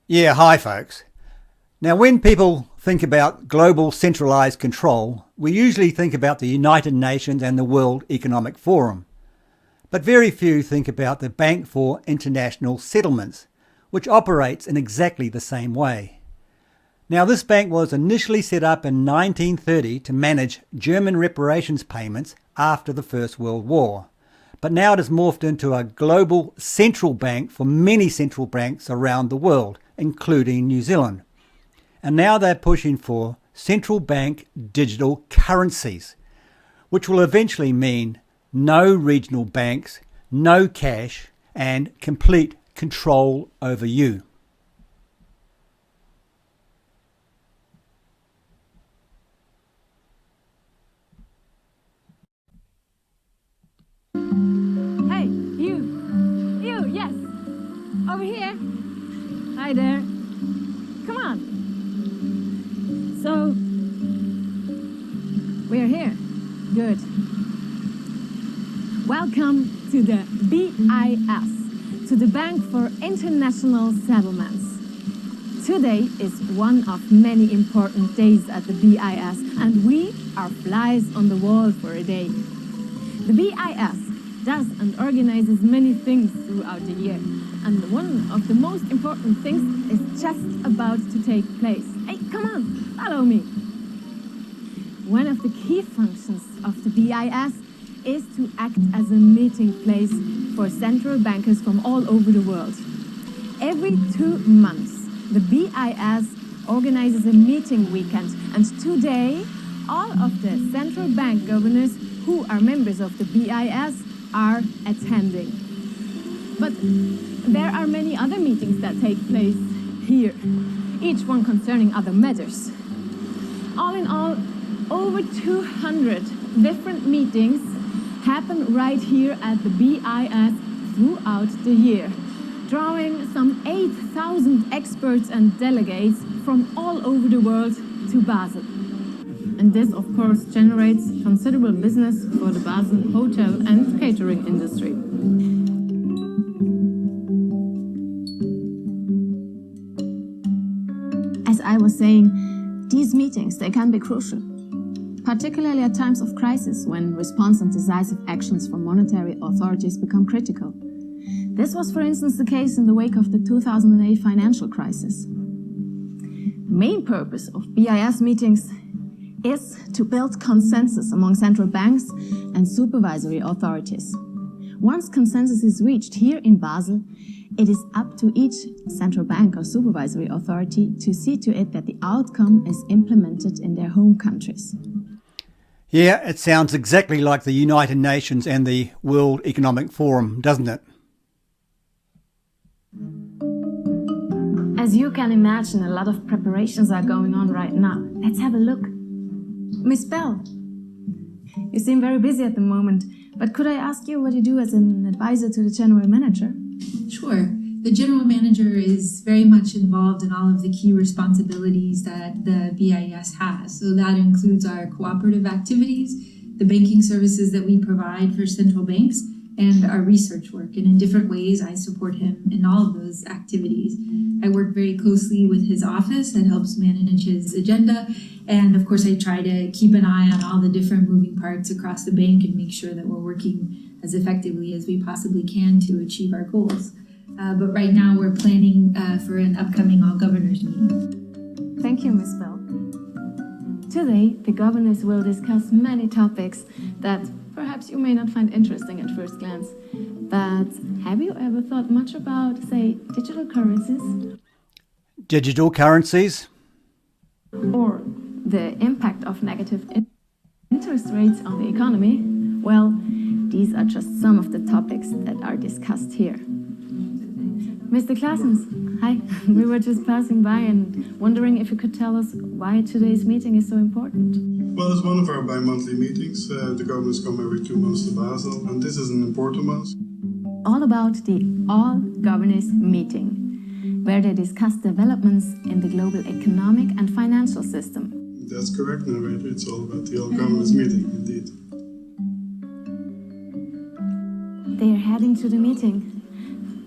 Yeah, hi folks. Now, when people think about global centralised control, we usually think about the United Nations and the World Economic Forum. But very few think about the Bank for International Settlements, which operates in exactly the same way. Now, this bank was initially set up in 1930 to manage German reparations payments after the First World War. But now it has morphed into a global central bank for many central banks around the world, including New Zealand. And now they're pushing for central bank digital currencies, which will eventually mean no regional banks, no cash, and complete control over you. Hey, you, yes, over here. Hi there. Come on. So, we're here. Good. Welcome to the BIS, to the Bank for International Settlements. Today is one of many important days at the BIS, and we are flies on the wall for a day. The BIS does and organizes many things throughout the year, and one of the most important things is just about to take place. Hey, come on, follow me. One of the key functions of the BIS is to act as a meeting place for central bankers from all over the world. Every 2 months, the BIS organizes a meeting weekend, and today, all of the central bank governors who are members of the BIS are attending. But there are many other meetings that take place here, each one concerning other matters. All in all, over 200 different meetings happen right here at the BIS throughout the year, drawing some 8,000 experts and delegates from all over the world to Basel. And this, of course, generates considerable business for the Basel hotel and catering industry. As I was saying, these meetings, they can be crucial, particularly at times of crisis when response and decisive actions from monetary authorities become critical. This was, for instance, the case in the wake of the 2008 financial crisis. The main purpose of BIS meetings is to build consensus among central banks and supervisory authorities. Once consensus is reached here in Basel, it is up to each central bank or supervisory authority to see to it that the outcome is implemented in their home countries. Yeah, it sounds exactly like the United Nations and the World Economic Forum, doesn't it? As you can imagine, a lot of preparations are going on right now. Let's have a look. Miss Bell, you seem very busy at the moment, but could I ask you what you do as an advisor to the general manager? Sure. The general manager is very much involved in all of the key responsibilities that the BIS has. So that includes our cooperative activities, the banking services that we provide for central banks, and our research work. And in different ways, I support him in all of those activities. I work very closely with his office that helps manage his agenda. And of course, I try to keep an eye on all the different moving parts across the bank and make sure that we're working as effectively as we possibly can to achieve our goals. But right now, we're planning for an upcoming All Governors meeting. Thank you, Ms. Bell. Today, the governors will discuss many topics that perhaps you may not find interesting at first glance. But have you ever thought much about, say, digital currencies? Digital currencies? Or the impact of negative interest rates on the economy? Well, these are just some of the topics that are discussed here. Mr. Claessens, hi. We were just passing by and wondering if you could tell us why today's meeting is so important. Well, it's one of our bi-monthly meetings. The governors come every 2 months to Basel, and this is an important one. All about the All Governors meeting, where they discuss developments in the global economic and financial system. That's correct, narrator. It's all about the All Governors meeting, indeed. They are heading to the meeting.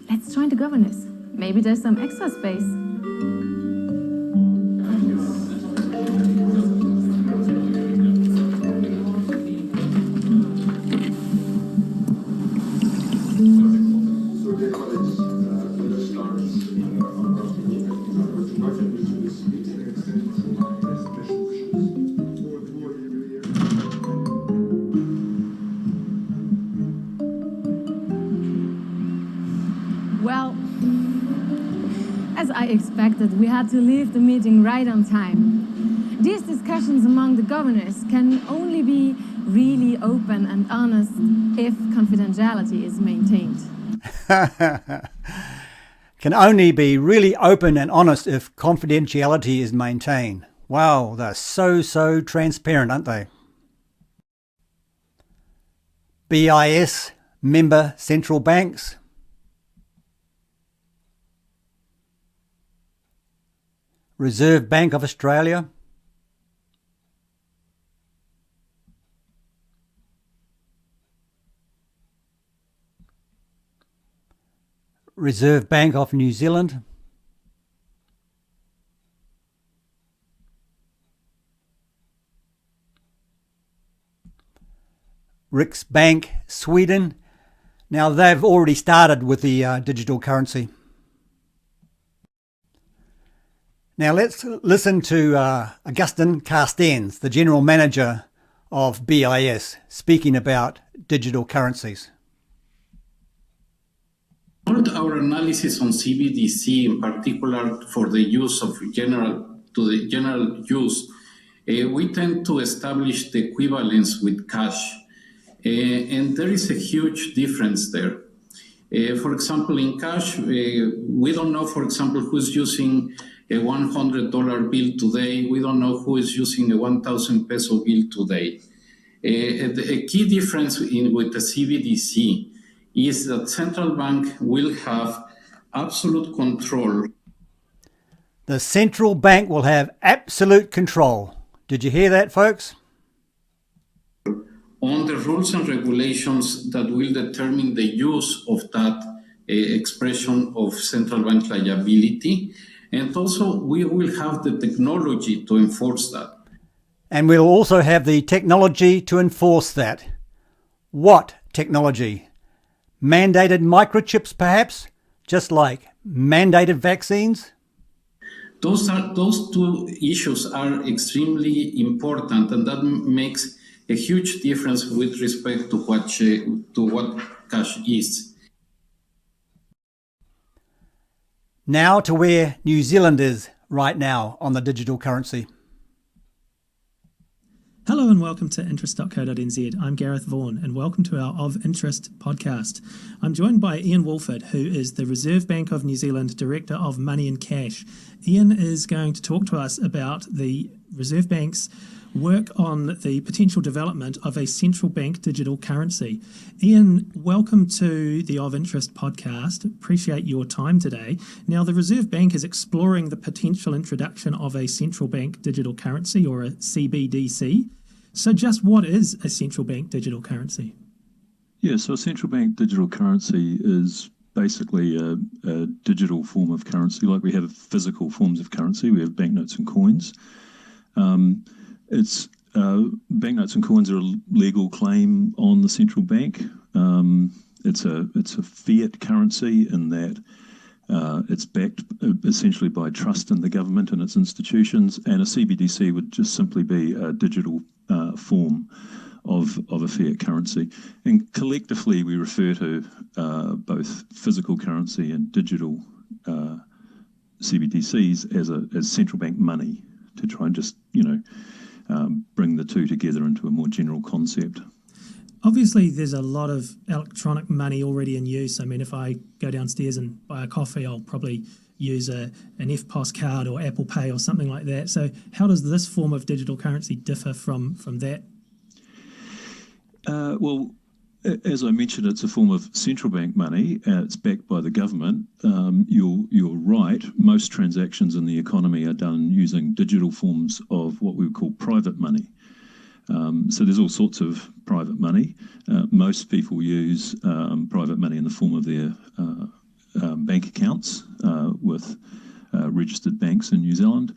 Let's join the governors. Maybe there's some extra space. As I expected, we had to leave the meeting right on time. These discussions among the governors can only be really open and honest if confidentiality is maintained. Can only be really open and honest if confidentiality is maintained. Wow, they're so transparent, aren't they? BIS member central banks. Reserve Bank of Australia. Reserve Bank of New Zealand. Riksbank Sweden. Now they've already started with the digital currency. Now let's listen to Augustin Carstens, the General Manager of BIS, speaking about digital currencies. Our analysis on CBDC, in particular for the use of general use, we tend to establish the equivalence with cash, and there is a huge difference there. For example, in cash, we don't know, for example, who's using a $100 bill today. We don't know who is using a 1,000 peso bill today. A key difference with the CBDC is that central bank will have absolute control. The central bank will have absolute control. Did you hear that, folks? On the rules and regulations that will determine the use of that expression of central bank liability. And also, we will have the technology to enforce that. And we'll also have the technology to enforce that. What technology? Mandated microchips, perhaps? Just like mandated vaccines? Those two issues are extremely important, and that makes a huge difference with respect to what cash is. Now to where New Zealand is right now on the digital currency. Hello and welcome to interest.co.nz. I'm Gareth Vaughan and welcome to our Of Interest podcast. I'm joined by Ian Wolford, who is the Reserve Bank of New Zealand Director of Money and Cash. Ian is going to talk to us about the Reserve Bank's work on the potential development of a central bank digital currency. Ian, welcome to the Of Interest podcast. Appreciate your time today. Now, the Reserve Bank is exploring the potential introduction of a central bank digital currency, or a CBDC. So just what is a central bank digital currency? Yeah, so a central bank digital currency is basically a digital form of currency. Like we have physical forms of currency, we have banknotes and coins. Banknotes and coins are a legal claim on the central bank. It's a fiat currency in that it's backed essentially by trust in the government and its institutions, and a CBDC would just simply be a digital form of a fiat currency. And collectively, we refer to both physical currency and digital CBDCs as central bank money, to try and just bring the two together into a more general concept. Obviously, there's a lot of electronic money already in use. I mean, if I go downstairs and buy a coffee, I'll probably use an EFTPOS card or Apple Pay or something like that. So how does this form of digital currency differ from that? Well, as I mentioned, it's a form of central bank money. It's backed by the government. You're right. Most transactions in the economy are done using digital forms of what we would call private money. So there's all sorts of private money. Most people use private money in the form of their bank accounts with registered banks in New Zealand.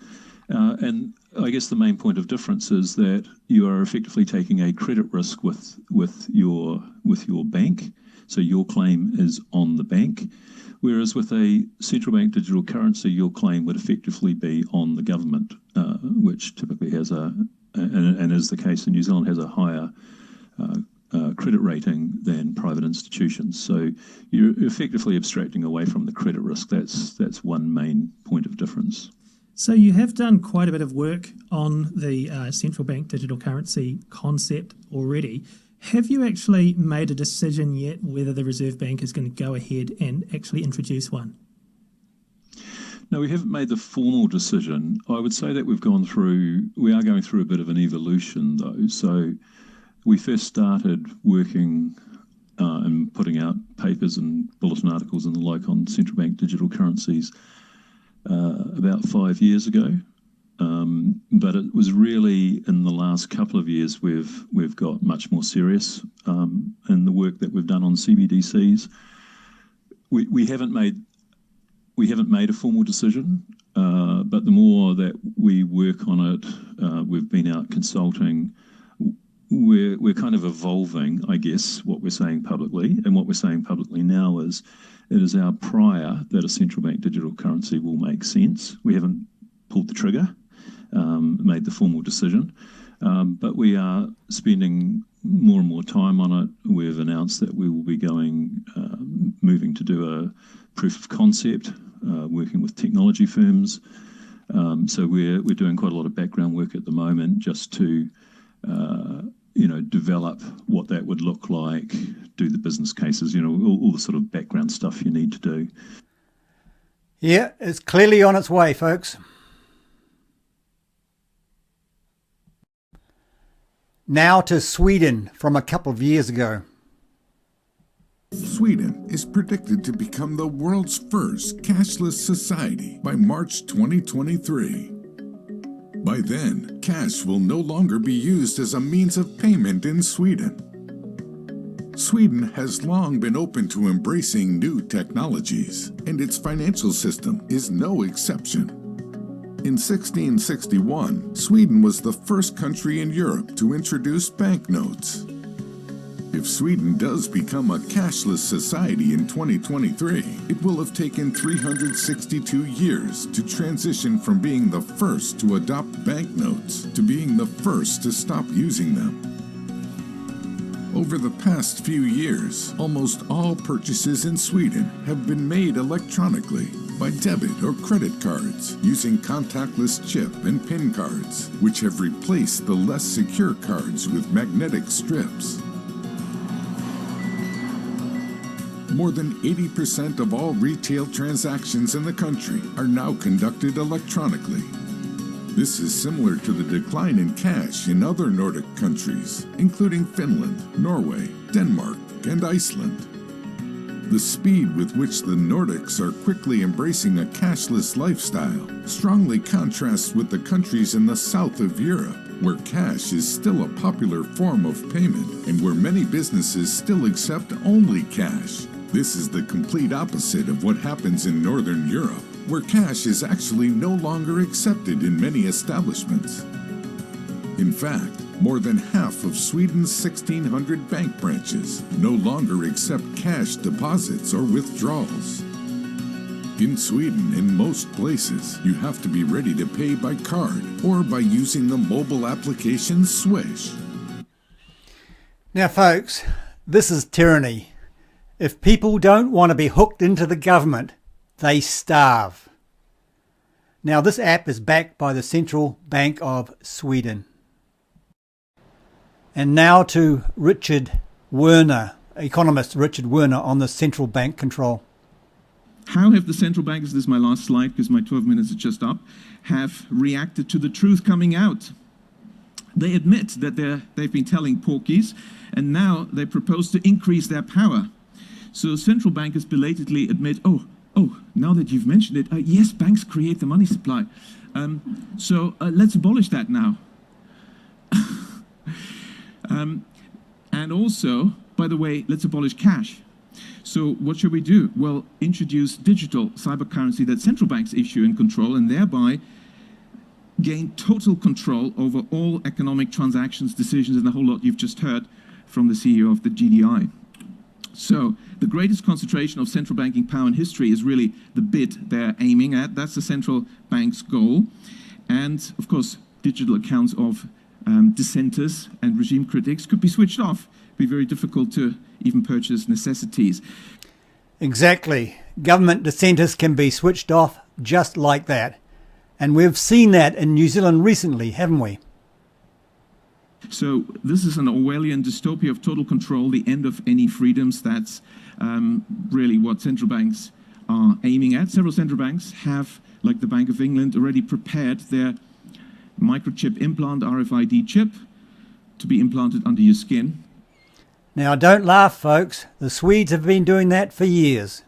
And I guess the main point of difference is that you are effectively taking a credit risk with your bank. So your claim is on the bank. Whereas with a central bank digital currency, your claim would effectively be on the government, which typically has and is the case in New Zealand, has a higher credit rating than private institutions. So you're effectively abstracting away from the credit risk. That's one main point of difference. So you have done quite a bit of work on the central bank digital currency concept already. Have you actually made a decision yet whether the Reserve Bank is going to go ahead and actually introduce one? No, we haven't made the formal decision. I would say that we are going through a bit of an evolution though. So we first started working and putting out papers and bulletin articles and the like on central bank digital currencies about 5 years ago. But it was really in the last couple of years we've got much more serious in the work that we've done on CBDCs. We haven't made a formal decision, but the more that we work on it, we've been out consulting. We're kind of evolving, I guess, what we're saying publicly. And what we're saying publicly now is it is our prior that a central bank digital currency will make sense. We haven't pulled the trigger, made the formal decision, but we are spending more and more time on it. We've announced that we will be moving to do a proof of concept, working with technology firms. So we're doing quite a lot of background work at the moment just to develop what that would look like, do the business cases, all the sort of background stuff you need to do. Yeah, it's clearly on its way, folks. Now to Sweden from a couple of years ago. Sweden is predicted to become the world's first cashless society by March 2023. By then, cash will no longer be used as a means of payment in Sweden. Sweden has long been open to embracing new technologies, and its financial system is no exception. In 1661, Sweden was the first country in Europe to introduce banknotes. If Sweden does become a cashless society in 2023, it will have taken 362 years to transition from being the first to adopt banknotes to being the first to stop using them. Over the past few years, almost all purchases in Sweden have been made electronically by debit or credit cards using contactless chip and PIN cards, which have replaced the less secure cards with magnetic strips. More than 80% of all retail transactions in the country are now conducted electronically. This is similar to the decline in cash in other Nordic countries, including Finland, Norway, Denmark, and Iceland. The speed with which the Nordics are quickly embracing a cashless lifestyle strongly contrasts with the countries in the south of Europe, where cash is still a popular form of payment and where many businesses still accept only cash. This is the complete opposite of what happens in Northern Europe, where cash is actually no longer accepted in many establishments. In fact, more than half of Sweden's 1,600 bank branches no longer accept cash deposits or withdrawals. In Sweden, in most places, you have to be ready to pay by card or by using the mobile application Swish. Now, folks, this is tyranny. If people don't want to be hooked into the government, they starve. Now, this app is backed by the Central Bank of Sweden. And now to Richard Werner, economist Richard Werner, on the central bank control. How have the central bankers, this is my last slide because my 12 minutes is just up, have reacted to the truth coming out? They admit that they've been telling porkies, and now they propose to increase their power. So central bankers belatedly admit, oh, now that you've mentioned it, yes, banks create the money supply. So let's abolish that now. And also, by the way, let's abolish cash. So what should we do? Well, introduce digital cyber currency that central banks issue and control, and thereby gain total control over all economic transactions, decisions, and the whole lot you've just heard from the CEO of the GDI. So the greatest concentration of central banking power in history is really the bid they're aiming at. That's the central bank's goal. And of course, digital accounts of dissenters and regime critics could be switched off be very difficult to even purchase necessities. Exactly. Government dissenters can be switched off just like that. And we've seen that in New Zealand recently, haven't we? So this is an Orwellian dystopia of total control, the end of any freedoms. That's really what central banks are aiming at. Several central banks have, like the Bank of England, already prepared their microchip implant, RFID chip, to be implanted under your skin. Now don't laugh, folks. The Swedes have been doing that for years.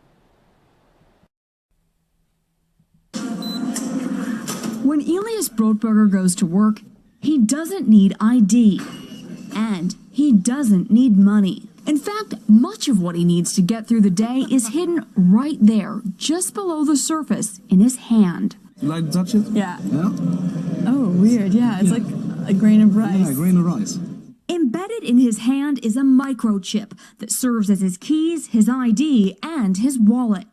When Elias Brotberger goes to work, he doesn't need ID. And he doesn't need money. In fact, much of what he needs to get through the day is hidden right there, just below the surface, in his hand. You like to touch it? Yeah. Yeah? Oh, weird. Yeah, it's like a grain of rice. Yeah, a grain of rice. Embedded in his hand is a microchip that serves as his keys, his ID, and his wallet.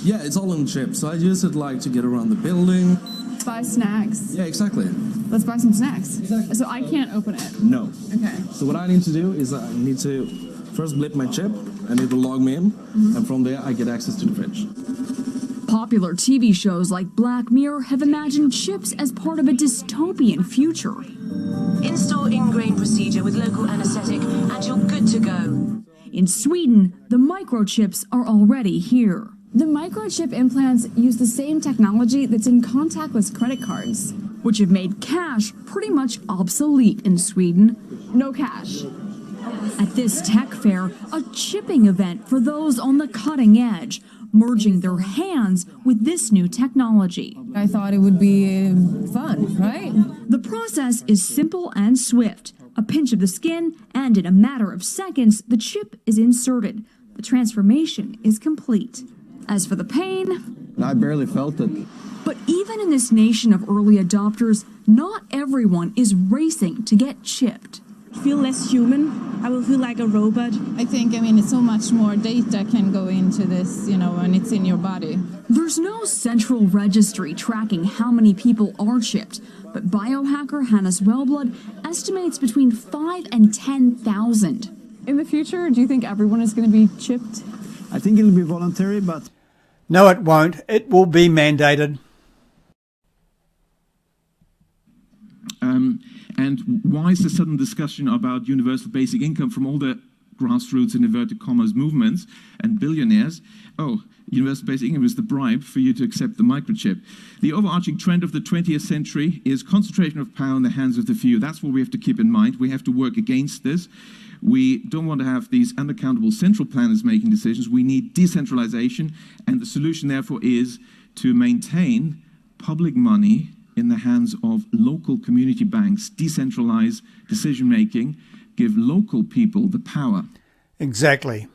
Yeah, it's all on chip, so I use it like to get around the building. Buy snacks. Yeah, exactly. Let's buy some snacks. Exactly. So I can't open it. No. Okay. So what I need to do is I need to first blip my chip, and it will log me in, and from there I get access to the fridge. Popular TV shows like Black Mirror have imagined chips as part of a dystopian future. Install ingrained procedure with local anesthetic and you're good to go. In Sweden, the microchips are already here. The microchip implants use the same technology that's in contactless credit cards, which have made cash pretty much obsolete in Sweden. No cash. At this tech fair, a chipping event for those on the cutting edge, merging their hands with this new technology. I thought it would be fun, right? The process is simple and swift. A pinch of the skin, and in a matter of seconds, the chip is inserted. The transformation is complete. As for the pain, I barely felt it. But even in this nation of early adopters, not everyone is racing to get chipped. Feel less human. I will feel like a robot. I mean, it's so much more data can go into this, when it's in your body. There's no central registry tracking how many people are chipped, but biohacker Hannes Wellblood estimates between 5 and 10,000. In the future, do you think everyone is going to be chipped? I think it'll be voluntary, but... No, it won't. It will be mandated. And why is the sudden discussion about universal basic income from all the grassroots and inverted commas movements and billionaires? Oh, universal basic income is the bribe for you to accept the microchip. The overarching trend of the 20th century is concentration of power in the hands of the few. That's what we have to keep in mind. We have to work against this. We don't want to have these unaccountable central planners making decisions. We need decentralization, and the solution, therefore, is to maintain public money in the hands of local community banks, decentralize decision-making, give local people the power. Exactly.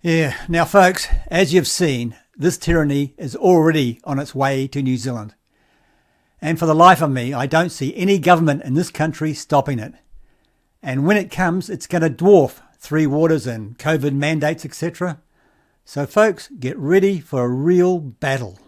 Yeah, now folks, as you've seen, this tyranny is already on its way to New Zealand. And for the life of me, I don't see any government in this country stopping it. And when it comes, it's going to dwarf Three Waters and COVID mandates, etc. So folks, get ready for a real battle.